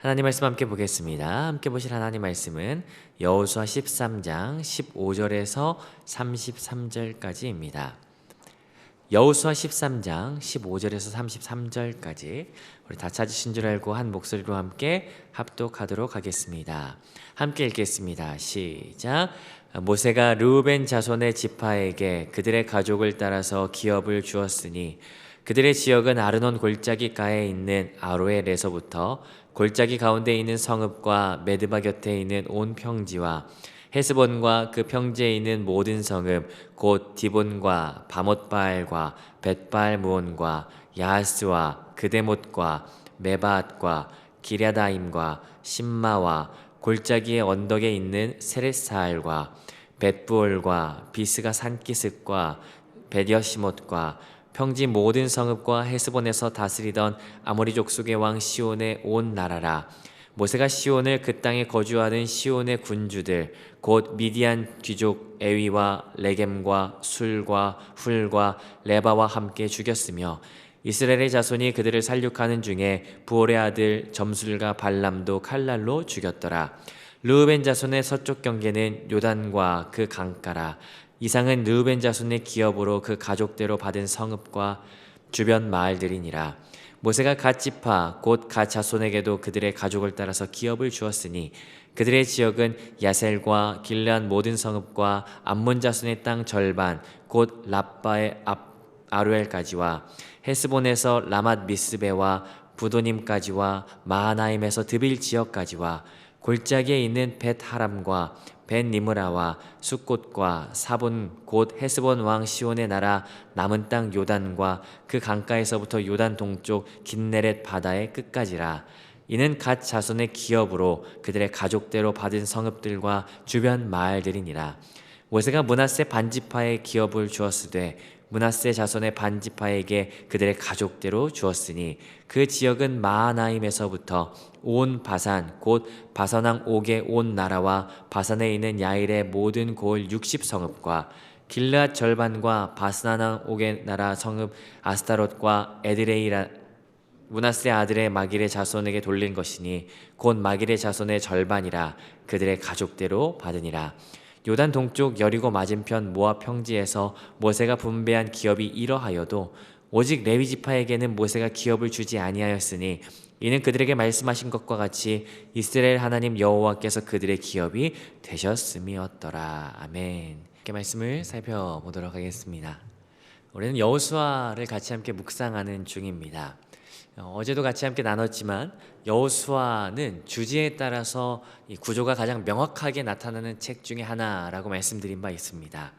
하나님 말씀 함께 보겠습니다. 함께 보실 하나님 말씀은 여호수아 13장 15절에서 33절까지입니다. 여호수아 13장 15절에서 33절까지 우리 다 찾으신 줄 알고 한 목소리로 함께 합독하도록 하겠습니다. 함께 읽겠습니다. 시작. 모세가 르우벤 자손의 지파에게 그들의 가족을 따라서 기업을 주었으니 그들의 지역은 아르논 골짜기가에 있는 아로엘에서부터 골짜기 가운데 있는 성읍과 메드바 곁에 있는 온 평지와 헤스본과 그 평지에 있는 모든 성읍 곧 디본과 바못바알과 벳바알무온과 야하스와 그데못과 메바앗과 기랴다임과 심마와 골짜기의 언덕에 있는 세레사알과 벳부올과 비스가 산기슭과 베디어시못과 평지 모든 성읍과 헤스본에서 다스리던 아모리 족속의 왕 시온의 온 나라라. 모세가 시온을 그 땅에 거주하는 시온의 군주들 곧 미디안 귀족 에위와 레겜과 술과 훌과 레바와 함께 죽였으며 이스라엘의 자손이 그들을 살육하는 중에 부올의 아들 점술과 발람도 칼날로 죽였더라. 르우벤 자손의 서쪽 경계는 요단과 그 강가라. 이상은 르우벤 자손의 기업으로 그 가족대로 받은 성읍과 주변 마을들이니라. 모세가 갓 지파 곧 갓 자손에게도 그들의 가족을 따라서 기업을 주었으니 그들의 지역은 야셀과 길르한 모든 성읍과 암몬 자손의 땅 절반 곧 라빠의 아루엘까지와 헤스본에서 라맛 미스베와 부도님까지와 마하나임에서 드빌 지역까지와 골짜기에 있는 벳하람과 벳니므라와 숫곳과 사본 곧 헤스본 왕 시온의 나라 남은 땅 요단과 그 강가에서부터 요단 동쪽 긴네렛 바다의 끝까지라. 이는 갓 자손의 기업으로 그들의 가족대로 받은 성읍들과 주변 마을들이니라. 모세가 므낫세 반지파의 기업을 주었으되 므낫세 자손의 반지파에게 그들의 가족대로 주었으니 그 지역은 마하나임에서부터 온 바산 곧 바산왕 옥의 온 나라와 바산에 있는 야일의 모든 고을 60성읍과 길르앗 절반과 바스나왕 옥의 나라 성읍 아스타롯과 에드레이라 므낫세 아들의 마길의 자손에게 돌린 것이니 곧 마길의 자손의 절반이라. 그들의 가족대로 받으니라. 요단 동쪽 여리고 맞은편 모압 평지에서 모세가 분배한 기업이 이러하여도 오직 레위 지파에게는 모세가 기업을 주지 아니하였으니 이는 그들에게 말씀하신 것과 같이 이스라엘 하나님 여호와께서 그들의 기업이 되셨음이었더라. 아멘. 이렇게 말씀을 살펴보도록 하겠습니다. 우리는 여호수아를 같이 함께 묵상하는 중입니다. 어제도 같이 함께 나눴지만 여호수아는 주제에 따라서 이 구조가 가장 명확하게 나타나는 책 중에 하나라고 말씀드린 바 있습니다.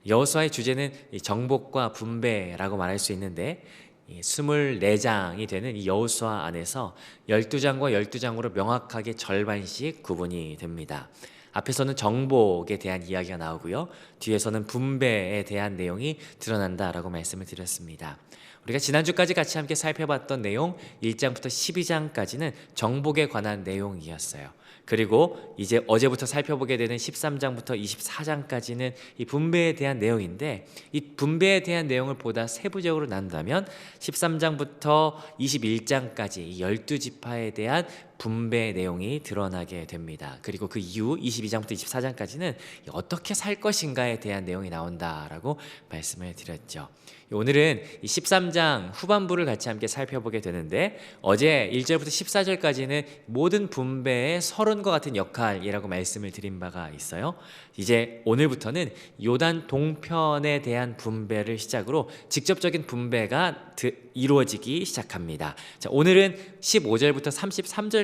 여호수아의 주제는 정복과 분배라고 말할 수 있는데 24장이 되는 이 여호수아 안에서 12장과 12장으로 명확하게 절반씩 구분이 됩니다. 앞에서는 정복에 대한 이야기가 나오고요, 뒤에서는 분배에 대한 내용이 드러난다라고 말씀을 드렸습니다. 우리가 지난주까지 같이 함께 살펴봤던 내용 1장부터 12장까지는 정복에 관한 내용이었어요. 그리고 이제 어제부터 살펴보게 되는 13장부터 24장까지는 이 분배에 대한 내용인데, 이 분배에 대한 내용을 보다 세부적으로 나눈다면 13장부터 21장까지 이 12지파에 대한 분배 내용이 드러나게 됩니다. 그리고 그 이후 22장부터 24장까지는 어떻게 살 것인가에 대한 내용이 나온다라고 말씀을 드렸죠. 오늘은 이 13장 후반부를 같이 함께 살펴보게 되는데, 어제 1절부터 14절까지는 모든 분배의 서론과 같은 역할이라고 말씀을 드린 바가 있어요. 이제 오늘부터는 요단 동편에 대한 분배를 시작으로 직접적인 분배가 이루어지기 시작합니다. 자, 오늘은 15절부터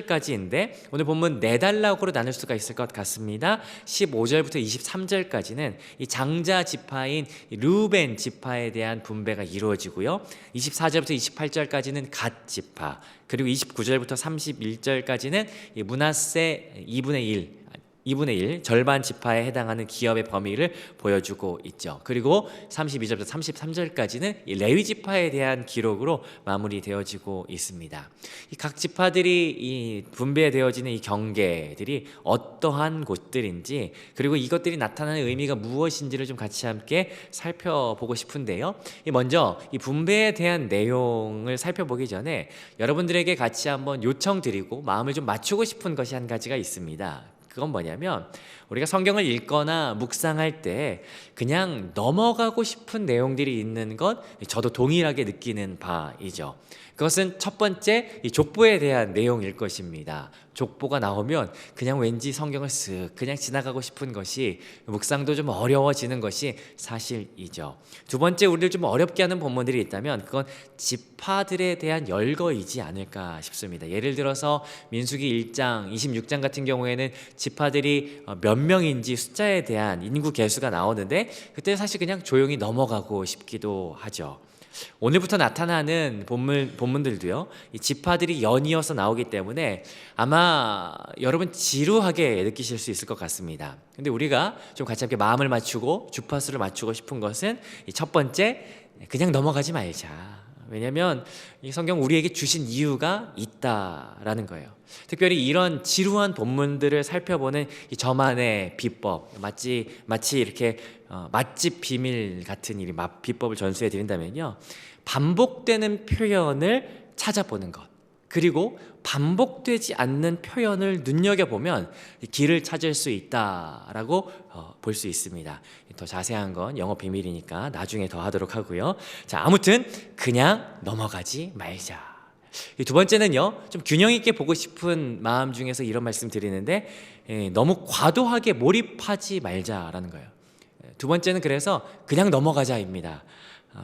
33절까지인데 오늘 본문 4단락으로 나눌 수가 있을 것 같습니다. 15절부터 23절까지는 이 장자 지파인 르우벤 지파에 대한 분배가 이루어지고요, 24절부터 28절까지는 갓 지파, 그리고 29절부터 31절까지는 므낫세 2분의 1, 2분의 1, 절반 지파에 해당하는 기업의 범위를 보여주고 있죠. 그리고 32절부터 33절까지는 이 레위 지파에 대한 기록으로 마무리되어지고 있습니다. 이 각 지파들이 이 분배되어지는 이 경계들이 어떠한 곳들인지, 그리고 이것들이 나타나는 의미가 무엇인지를 좀 같이 함께 살펴보고 싶은데요. 먼저 이 분배에 대한 내용을 살펴보기 전에 여러분들에게 같이 한번 요청드리고 마음을 좀 맞추고 싶은 것이 한 가지가 있습니다. 그건 뭐냐면, 우리가 성경을 읽거나 묵상할 때 그냥 넘어가고 싶은 내용들이 있는 것, 저도 동일하게 느끼는 바이죠. 그것은 첫 번째, 이 족보에 대한 내용일 것입니다. 족보가 나오면 그냥 왠지 성경을 쓱 그냥 지나가고 싶은 것이, 묵상도 좀 어려워지는 것이 사실이죠. 두 번째, 우리를 좀 어렵게 하는 본문들이 있다면 그건 지파들에 대한 열거이지 않을까 싶습니다. 예를 들어서 민수기 1장, 26장 같은 경우에는 지파들이 몇 명인지 숫자에 대한 인구 계수가 나오는데, 그때 사실 그냥 조용히 넘어가고 싶기도 하죠. 오늘부터 나타나는 본문들도요, 이 지파들이 연이어서 나오기 때문에 아마 여러분 지루하게 느끼실 수 있을 것 같습니다. 근데 우리가 좀 같이 함께 마음을 맞추고 주파수를 맞추고 싶은 것은, 이 첫 번째, 그냥 넘어가지 말자. 왜냐하면 이 성경 우리에게 주신 이유가 있다라는 거예요. 특별히 이런 지루한 본문들을 살펴보는 이 저만의 비법, 마치 이렇게 맛집 비밀 같은 비법을 전수해 드린다면요, 반복되는 표현을 찾아보는 것, 그리고 반복되지 않는 표현을 눈여겨보면 길을 찾을 수 있다라고 볼 수 있습니다. 더 자세한 건 영어 비밀이니까 나중에 더 하도록 하고요. 자, 아무튼 그냥 넘어가지 말자. 두 번째는요, 좀 균형 있게 보고 싶은 마음 중에서 이런 말씀 드리는데, 너무 과도하게 몰입하지 말자라는 거예요. 두 번째는 그래서 그냥 넘어가자입니다.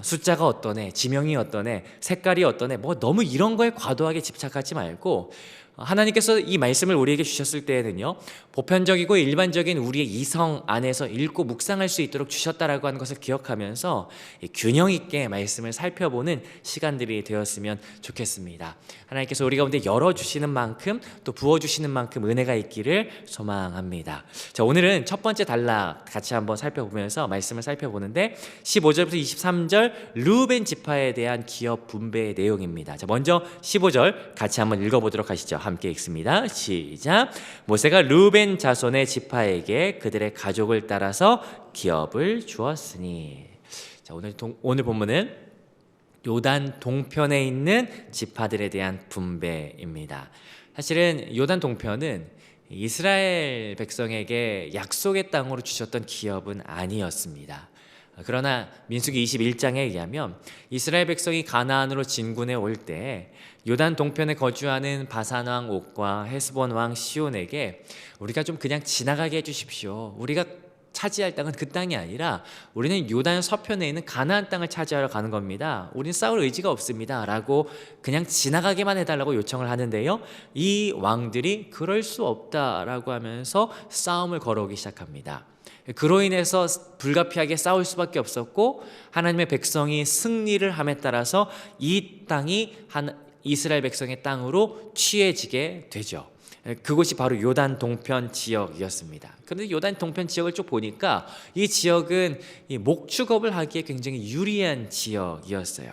숫자가 어떠네, 지명이 어떠네, 색깔이 어떠네, 뭐 너무 이런 거에 과도하게 집착하지 말고, 하나님께서 이 말씀을 우리에게 주셨을 때에는요, 보편적이고 일반적인 우리의 이성 안에서 읽고 묵상할 수 있도록 주셨다라고 하는 것을 기억하면서 균형 있게 말씀을 살펴보는 시간들이 되었으면 좋겠습니다. 하나님께서 우리 가운데 열어주시는 만큼, 또 부어주시는 만큼 은혜가 있기를 소망합니다. 자, 오늘은 첫 번째 단락 같이 한번 살펴보면서 말씀을 살펴보는데, 15절부터 23절 르우벤 지파에 대한 기업 분배의 내용입니다. 자, 먼저 15절 같이 한번 읽어보도록 하시죠. 함께 읽습니다. 시작. 모세가 르우벤 자손의 지파에게 그들의 가족을 따라서 기업을 주었으니. 자, 오늘 본문은 요단 동편에 있는 지파들에 대한 분배입니다. 사실은 요단 동편은 이스라엘 백성에게 약속의 땅으로 주셨던 기업은 아니었습니다. 그러나 민수기 21장에 의하면 이스라엘 백성이 가나안으로 진군해 올 때 요단 동편에 거주하는 바산 왕 옥과 헤스본 왕 시온에게 우리가 좀 그냥 지나가게 해주십시오. 우리가 차지할 땅은 그 땅이 아니라 우리는 요단 서편에 있는 가나안 땅을 차지하러 가는 겁니다. 우리는 싸울 의지가 없습니다 라고 그냥 지나가게만 해달라고 요청을 하는데요, 이 왕들이 그럴 수 없다라고 하면서 싸움을 걸어오기 시작합니다. 그로 인해서 불가피하게 싸울 수밖에 없었고, 하나님의 백성이 승리를 함에 따라서 이 땅이 이스라엘 백성의 땅으로 취해지게 되죠. 그곳이 바로 요단 동편 지역이었습니다. 그런데 요단 동편 지역을 쭉 보니까 이 지역은 이 목축업을 하기에 굉장히 유리한 지역이었어요.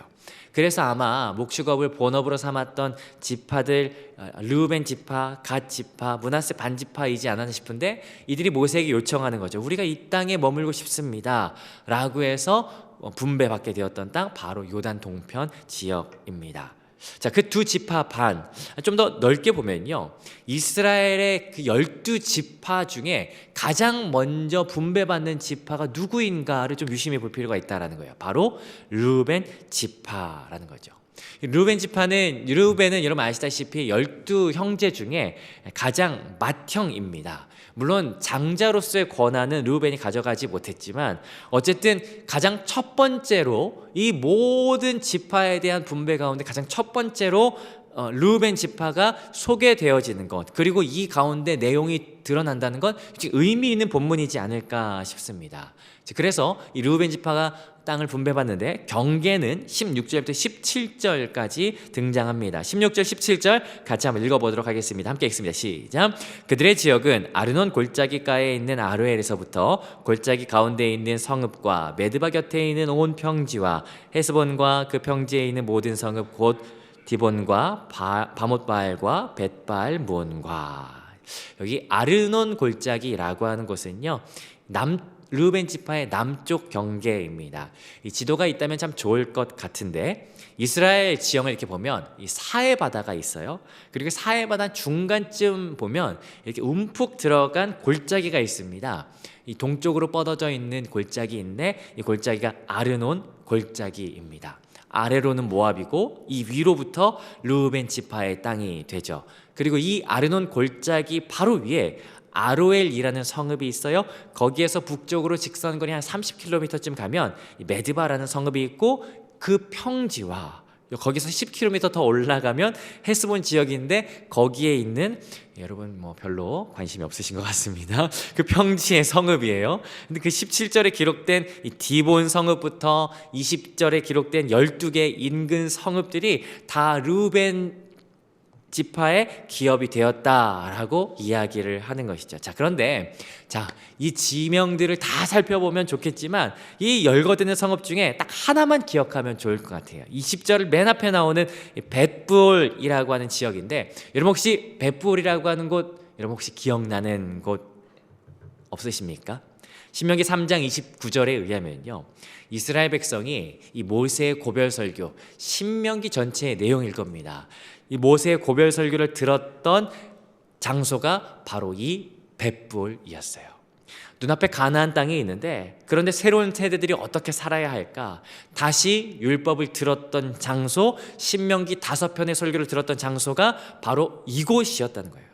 그래서 아마 목축업을 본업으로 삼았던 지파들, 르우벤 지파, 갓 지파, 므낫세 반 지파이지 않았나 싶은데, 이들이 모세에게 요청하는 거죠. 우리가 이 땅에 머물고 싶습니다 라고 해서 분배받게 되었던 땅, 바로 요단 동편 지역입니다. 자, 그 두 지파 반, 좀 더 넓게 보면요, 이스라엘의 그 12지파 중에 가장 먼저 분배받는 지파가 누구인가를 좀 유심히 볼 필요가 있다는 거예요. 바로 르우벤 지파라는 거죠. 르우벤은 여러분 아시다시피 12형제 중에 가장 맏형입니다. 물론 장자로서의 권한은 르우벤이 가져가지 못했지만, 어쨌든 가장 첫 번째로 이 모든 지파에 대한 분배 가운데 가장 첫 번째로 르우벤 지파가 소개되어지는 것, 그리고 이 가운데 내용이 드러난다는 건 의미 있는 본문이지 않을까 싶습니다. 그래서 이 르우벤 지파가 땅을 분배받는데 경계는 16절부터 17절까지 등장합니다. 16절 17절 같이 한번 읽어보도록 하겠습니다. 함께 읽습니다. 시작. 그들의 지역은 아르논 골짜기가에 있는 아로엘에서부터 골짜기 가운데에 있는 성읍과 메드바 곁에 있는 온 평지와 헤스본과 그 평지에 있는 모든 성읍 곧 디본과 바못바알과 벳바알 무온과. 여기 아르논 골짜기라고 하는 곳은요, 르우벤 지파의 남쪽 경계입니다. 이 지도가 있다면 참 좋을 것 같은데, 이스라엘 지형을 이렇게 보면 이 사해 바다가 있어요. 그리고 사해 바다 중간쯤 보면 이렇게 움푹 들어간 골짜기가 있습니다. 이 동쪽으로 뻗어져 있는 골짜기인데, 이 골짜기가 아르논 골짜기입니다. 아래로는 모압이고 이 위로부터 르우벤 지파의 땅이 되죠. 그리고 이 아르논 골짜기 바로 위에 아로엘이라는 성읍이 있어요. 거기에서 북쪽으로 직선거리 한 30km쯤 가면 메드바라는 성읍이 있고, 그 평지와 거기서 10km 더 올라가면 헤스본 지역인데 거기에 있는, 여러분 뭐 별로 관심이 없으신 것 같습니다. 그 평지의 성읍이에요. 근데 그 17절에 기록된 이 디본 성읍부터 20절에 기록된 12개 인근 성읍들이 다 르우벤 지파의 기업이 되었다라고 이야기를 하는 것이죠. 자, 그런데 이 지명들을 다 살펴보면 좋겠지만 이 열거되는 성읍 중에 딱 하나만 기억하면 좋을 것 같아요. 20절 맨 앞에 나오는 벳불이라고 하는 지역인데, 여러분 혹시 벳불이라고 하는 곳, 여러분 혹시 기억나는 곳 없으십니까? 신명기 3장 29절에 의하면요, 이스라엘 백성이 이 모세의 고별 설교, 신명기 전체의 내용일 겁니다. 이 모세의 고별 설교를 들었던 장소가 바로 이 벳불이었어요. 눈앞에 가나안 땅이 있는데, 그런데 새로운 세대들이 어떻게 살아야 할까? 다시 율법을 들었던 장소, 신명기 5편의 설교를 들었던 장소가 바로 이곳이었다는 거예요.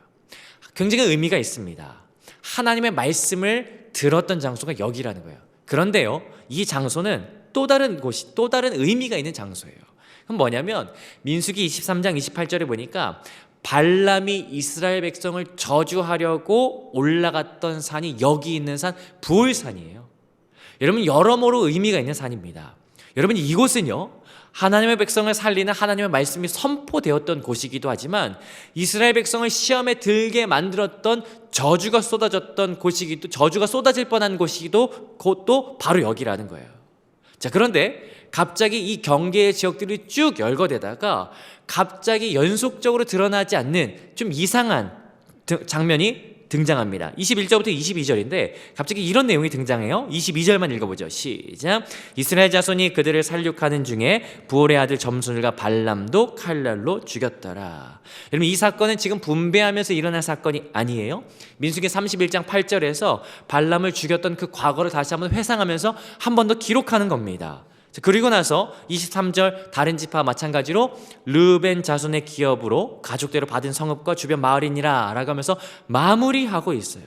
굉장히 의미가 있습니다. 하나님의 말씀을 들었던 장소가 여기라는 거예요. 그런데요, 이 장소는 또 다른 곳이, 또 다른 의미가 있는 장소예요. 그럼 뭐냐면 민수기 23장 28절에 보니까 발람이 이스라엘 백성을 저주하려고 올라갔던 산이 여기 있는 산 부올산이에요. 여러분, 여러모로 의미가 있는 산입니다. 여러분, 이곳은요, 하나님의 백성을 살리는 하나님의 말씀이 선포되었던 곳이기도 하지만 이스라엘 백성을 시험에 들게 만들었던 저주가 쏟아졌던 곳이기도, 저주가 쏟아질 뻔한 곳이기도 그것도 바로 여기라는 거예요. 자, 그런데 갑자기 이 경계의 지역들이 쭉 열거되다가 갑자기 연속적으로 드러나지 않는 좀 이상한 장면이 등장합니다. 21절부터 22절인데 갑자기 이런 내용이 등장해요. 22절만 읽어보죠. 시작. 이스라엘 자손이 그들을 살육하는 중에 부올의 아들 점술과 발람도 칼날로 죽였더라. 여러분, 이 사건은 지금 분배하면서 일어난 사건이 아니에요. 민수기 31장 8절에서 발람을 죽였던 그 과거를 다시 한번 회상하면서 한 번 더 기록하는 겁니다. 그리고 나서 23절 다른 지파 마찬가지로 르우벤 자손의 기업으로 가족대로 받은 성읍과 주변 마을이니라 라고 하면서 마무리하고 있어요.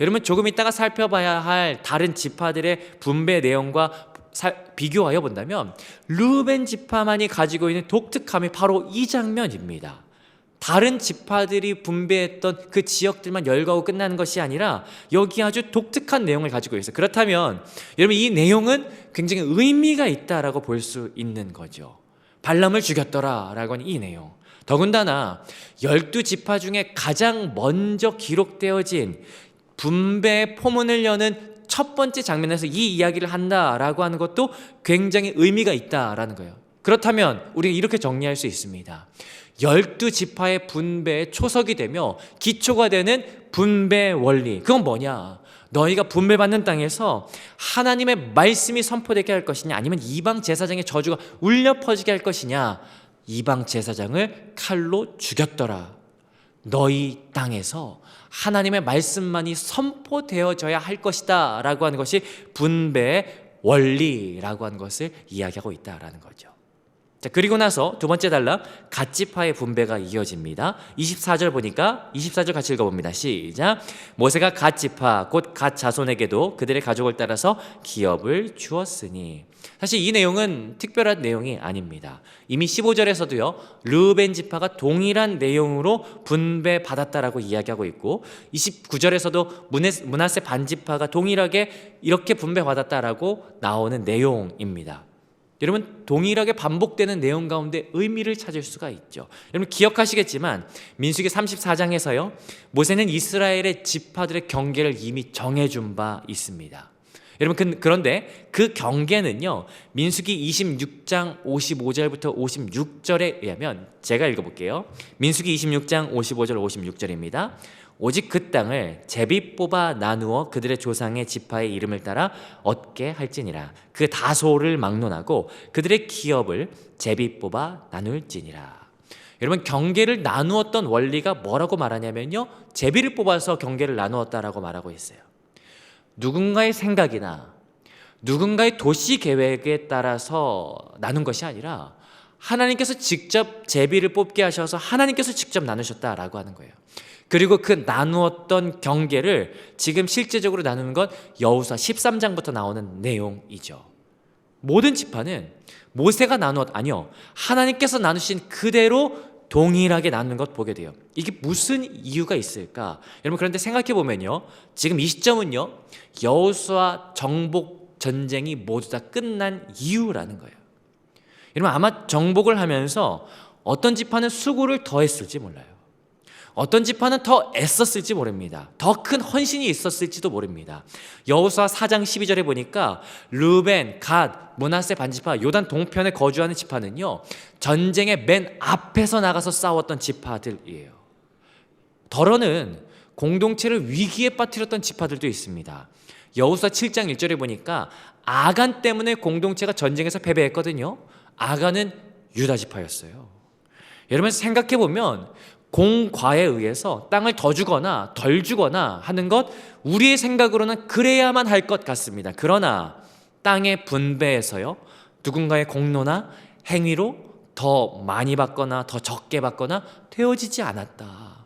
여러분, 조금 이따가 살펴봐야 할 다른 지파들의 분배 내용과 비교하여 본다면 르우벤 지파만이 가지고 있는 독특함이 바로 이 장면입니다. 다른 지파들이 분배했던 그 지역들만 열거하고 끝나는 것이 아니라 여기 아주 독특한 내용을 가지고 있어요. 그렇다면 여러분, 이 내용은 굉장히 의미가 있다라고 볼 수 있는 거죠. 발람을 죽였더라 라고 하는 이 내용, 더군다나 12지파 중에 가장 먼저 기록되어진 분배 포문을 여는 첫 번째 장면에서 이 이야기를 한다라고 하는 것도 굉장히 의미가 있다라는 거예요. 그렇다면 우리가 이렇게 정리할 수 있습니다. 12지파의 분배의 초석이 되며 기초가 되는 분배 원리, 그건 뭐냐? 너희가 분배받는 땅에서 하나님의 말씀이 선포되게 할 것이냐, 아니면 이방 제사장의 저주가 울려 퍼지게 할 것이냐? 이방 제사장을 칼로 죽였더라. 너희 땅에서 하나님의 말씀만이 선포되어져야 할 것이다 라고 하는 것이 분배의 원리라고 하는 것을 이야기하고 있다라는 거죠. 자, 그리고 나서 두 번째 단락 갓지파의 분배가 이어집니다. 24절 보니까 24절 같이 읽어봅니다. 시작. 모세가 갓지파 곧 갓 자손에게도 그들의 가족을 따라서 기업을 주었으니. 사실 이 내용은 특별한 내용이 아닙니다. 이미 15절에서도요 르우벤 지파가 동일한 내용으로 분배받았다라고 이야기하고 있고 29절에서도 므낫세 반지파가 동일하게 이렇게 분배받았다라고 나오는 내용입니다. 여러분 동일하게 반복되는 내용 가운데 의미를 찾을 수가 있죠. 여러분 기억하시겠지만 민수기 34장에서요 모세는 이스라엘의 지파들의 경계를 이미 정해준 바 있습니다. 여러분 그런데 그 경계는요 민수기 26장 55절부터 56절에 의하면 제가 읽어볼게요. 민수기 26장 55절 56절입니다. 오직 그 땅을 제비 뽑아 나누어 그들의 조상의 지파의 이름을 따라 얻게 할지니라. 그 다소를 막론하고 그들의 기업을 제비 뽑아 나눌지니라. 여러분 경계를 나누었던 원리가 뭐라고 말하냐면요 제비를 뽑아서 경계를 나누었다라고 말하고 있어요. 누군가의 생각이나 누군가의 도시 계획에 따라서 나눈 것이 아니라 하나님께서 직접 제비를 뽑게 하셔서 하나님께서 직접 나누셨다라고 하는 거예요. 그리고 그 나누었던 경계를 지금 실제적으로 나누는 건 여호수아 13장부터 나오는 내용이죠. 모든 지파는 모세가 아니요 하나님께서 나누신 그대로 동일하게 나누는 것 보게 돼요. 이게 무슨 이유가 있을까? 여러분 그런데 생각해 보면요 지금 이 시점은요 여호수아 정복 전쟁이 모두 다 끝난 이유라는 거예요. 여러분 아마 정복을 하면서 어떤 지파는 수고를 더 했을지 몰라요. 어떤 지파는 더 애썼을지 모릅니다. 더 큰 헌신이 있었을지도 모릅니다. 여호수아 4장 12절에 보니까 르벤, 갓, 므낫세 반지파, 요단 동편에 거주하는 지파는요 전쟁의 맨 앞에서 나가서 싸웠던 지파들이에요. 더러는 공동체를 위기에 빠뜨렸던 지파들도 있습니다. 여호수아 7장 1절에 보니까 아간 때문에 공동체가 전쟁에서 패배했거든요. 아간은 유다 지파였어요. 여러분 생각해 보면 공과에 의해서 땅을 더 주거나 덜 주거나 하는 것 우리의 생각으로는 그래야만 할 것 같습니다. 그러나 땅의 분배에서요 누군가의 공로나 행위로 더 많이 받거나 더 적게 받거나 되어지지 않았다.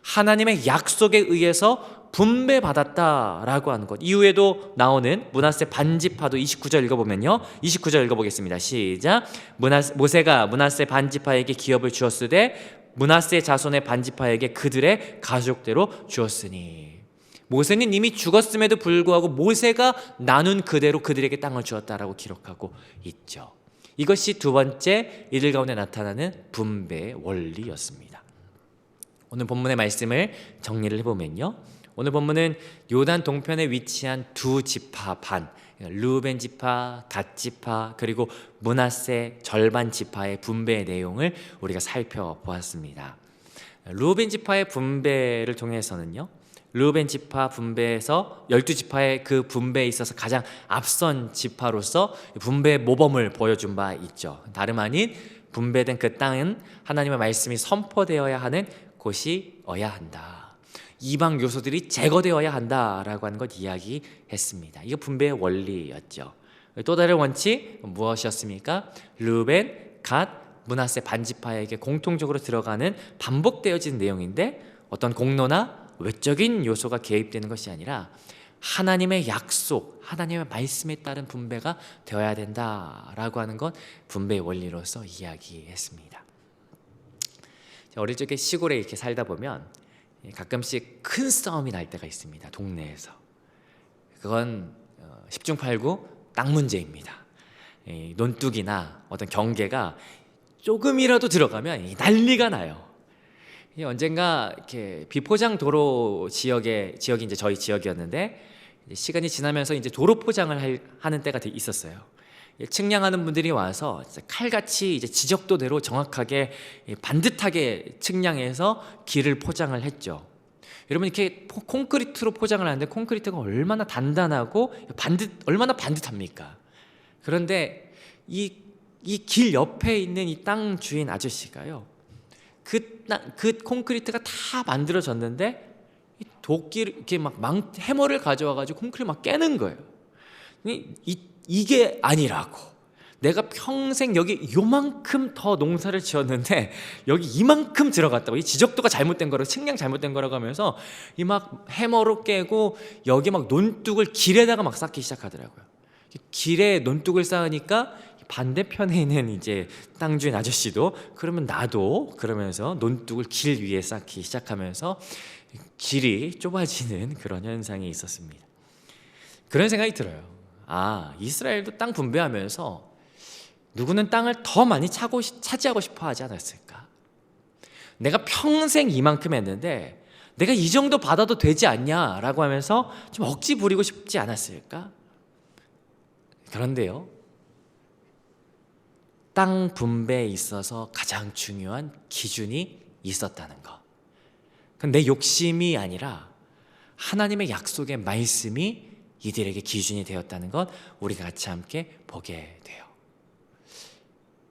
하나님의 약속에 의해서 분배받았다라고 하는 것. 이후에도 나오는 므낫세 반지파도 29절 읽어보면요 29절 읽어보겠습니다. 시작. 모세가 므낫세 반지파에게 기업을 주었으되 므낫세 자손의 반지파에게 그들의 가족대로 주었으니. 모세는 이미 죽었음에도 불구하고 모세가 나눈 그대로 그들에게 땅을 주었다라고 기록하고 있죠. 이것이 두 번째 이들 가운데 나타나는 분배의 원리였습니다. 오늘 본문의 말씀을 정리를 해보면요 오늘 본문은 요단 동편에 위치한 두 지파 반 르우벤 지파, 갓 지파 그리고 므낫세 절반 지파의 분배의 내용을 우리가 살펴보았습니다. 르우벤 지파의 분배를 통해서는요 르우벤 지파 분배에서 12지파의 그 분배에 있어서 가장 앞선 지파로서 분배의 모범을 보여준 바 있죠. 다름 아닌 분배된 그 땅은 하나님의 말씀이 선포되어야 하는 곳이어야 한다. 이방 요소들이 제거되어야 한다라고 하는 것 이야기했습니다. 이거 분배의 원리였죠. 또 다른 원칙 무엇이었습니까? 르우벤, 갓, 므낫세 반지파에게 공통적으로 들어가는 반복되어진 내용인데 어떤 공로나 외적인 요소가 개입되는 것이 아니라 하나님의 약속, 하나님의 말씀에 따른 분배가 되어야 된다라고 하는 것 분배의 원리로서 이야기했습니다. 어릴 적에 시골에 이렇게 살다 보면 가끔씩 큰 싸움이 날 때가 있습니다. 동네에서. 그건 10중 8구 땅 문제입니다. 논둑이나 어떤 경계가 조금이라도 들어가면 난리가 나요. 언젠가 이렇게 비포장 도로 지역이 이제 저희 지역이었는데 시간이 지나면서 이제 도로 포장을 하는 때가 있었어요. 측량하는 분들이 와서 칼같이 이제 지적도대로 정확하게 반듯하게 측량해서 길을 포장을 했죠. 여러분 이렇게 콘크리트로 포장을 하는데 콘크리트가 얼마나 단단하고 얼마나 반듯합니까? 그런데 이 길 옆에 있는 이 땅 주인 아저씨가요, 그 콘크리트가 다 만들어졌는데 도끼를 이렇게 막 해머를 가져와가지고 콘크리트 막 깨는 거예요. 이게 아니라고, 내가 평생 여기 요만큼 더 농사를 지었는데 여기 이만큼 들어갔다고, 이 지적도가 잘못된 거라고, 측량 잘못된 거라고 하면서 이 막 해머로 깨고 여기 막 논둑을 길에다가 막 쌓기 시작하더라고요. 길에 논둑을 쌓으니까 반대편에 있는 이제 땅 주인 아저씨도 그러면 나도 그러면서 논둑을 길 위에 쌓기 시작하면서 길이 좁아지는 그런 현상이 있었습니다. 그런 생각이 들어요. 이스라엘도 땅 분배하면서 누구는 땅을 더 많이 차지하고 싶어 하지 않았을까? 내가 평생 이만큼 했는데 내가 이 정도 받아도 되지 않냐라고 하면서 좀 억지 부리고 싶지 않았을까? 그런데요, 땅 분배에 있어서 가장 중요한 기준이 있었다는 것. 그건 내 욕심이 아니라 하나님의 약속의 말씀이 이들에게 기준이 되었다는 것, 우리가 같이 함께 보게 돼요.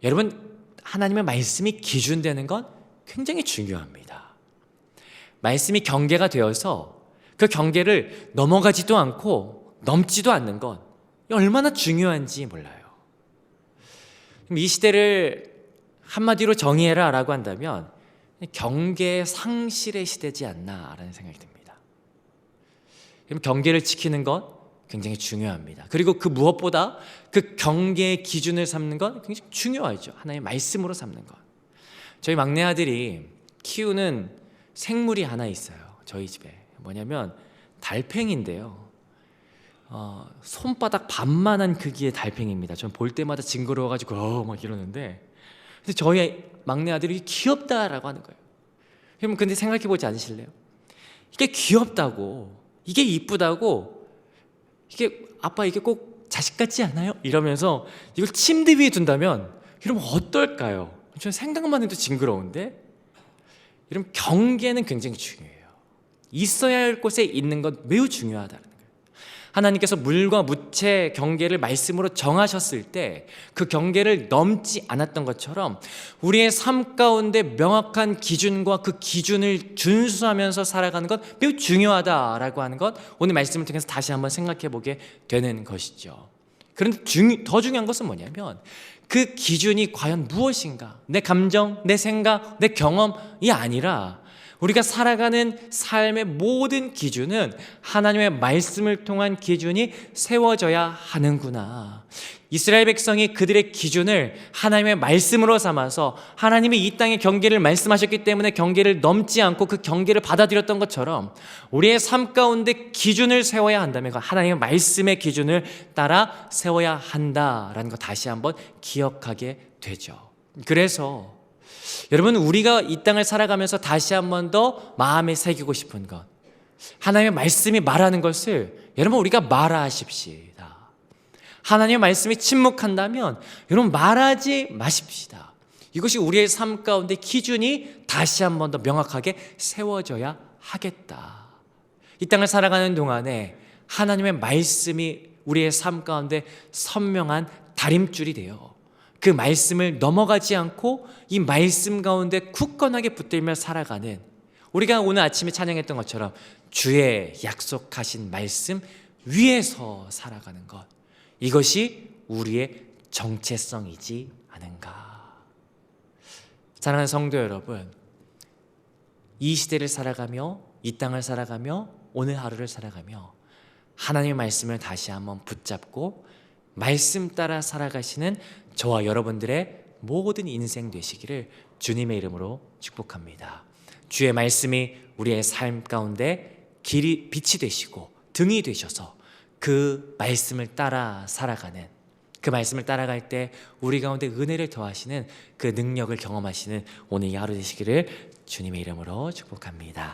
여러분, 하나님의 말씀이 기준되는 건 굉장히 중요합니다. 말씀이 경계가 되어서 그 경계를 넘어가지도 않고 넘지도 않는 건 얼마나 중요한지 몰라요. 이 시대를 한마디로 정의해라 라고 한다면 경계 상실의 시대지 않나라는 생각이 듭니다. 경계를 지키는 건 굉장히 중요합니다. 그리고 그 무엇보다 그 경계의 기준을 삼는 건 굉장히 중요하죠. 하나의 말씀으로 삼는 것. 저희 막내 아들이 키우는 생물이 하나 있어요. 저희 집에. 뭐냐면 달팽이인데요. 손바닥 반만한 크기의 달팽이입니다. 전 볼 때마다 징그러워가지고 막 이러는데, 근데 저희 막내 아들이 귀엽다라고 하는 거예요. 여러분, 근데 생각해보지 않으실래요? 이게 귀엽다고, 이게 이쁘다고, 이게 아빠 이게 꼭 자식 같지 않아요? 이러면서 이걸 침대 위에 둔다면 여러분 어떨까요? 저는 생각만 해도 징그러운데. 여러분, 경계는 굉장히 중요해요. 있어야 할 곳에 있는 건 매우 중요하다는 거예요. 하나님께서 물과 무채 경계를 말씀으로 정하셨을 때 그 경계를 넘지 않았던 것처럼 우리의 삶 가운데 명확한 기준과 그 기준을 준수하면서 살아가는 것 매우 중요하다라고 하는 것, 오늘 말씀을 통해서 다시 한번 생각해 보게 되는 것이죠. 그런데 더 중요한 것은 뭐냐면 그 기준이 과연 무엇인가? 내 감정, 내 생각, 내 경험이 아니라 우리가 살아가는 삶의 모든 기준은 하나님의 말씀을 통한 기준이 세워져야 하는구나. 이스라엘 백성이 그들의 기준을 하나님의 말씀으로 삼아서 하나님이 이 땅의 경계를 말씀하셨기 때문에 경계를 넘지 않고 그 경계를 받아들였던 것처럼 우리의 삶 가운데 기준을 세워야 한다면 하나님의 말씀의 기준을 따라 세워야 한다라는 거 다시 한번 기억하게 되죠. 그래서 여러분, 우리가 이 땅을 살아가면서 다시 한 번 더 마음에 새기고 싶은 것, 하나님의 말씀이 말하는 것을 여러분 우리가 말하십시다. 하나님의 말씀이 침묵한다면 여러분 말하지 마십시다. 이것이 우리의 삶 가운데 기준이 다시 한 번 더 명확하게 세워져야 하겠다. 이 땅을 살아가는 동안에 하나님의 말씀이 우리의 삶 가운데 선명한 다림줄이 되어 그 말씀을 넘어가지 않고 이 말씀 가운데 굳건하게 붙들며 살아가는, 우리가 오늘 아침에 찬양했던 것처럼 주의 약속하신 말씀 위에서 살아가는 것, 이것이 우리의 정체성이지 않은가. 사랑하는 성도 여러분, 이 시대를 살아가며 이 땅을 살아가며 오늘 하루를 살아가며 하나님의 말씀을 다시 한번 붙잡고 말씀 따라 살아가시는 저와 여러분들의 모든 인생 되시기를 주님의 이름으로 축복합니다. 주의 말씀이 우리의 삶 가운데 빛이 되시고 등이 되셔서 그 말씀을 따라 살아가는, 그 말씀을 따라갈 때 우리 가운데 은혜를 더하시는 그 능력을 경험하시는 오늘 이 하루 되시기를 주님의 이름으로 축복합니다.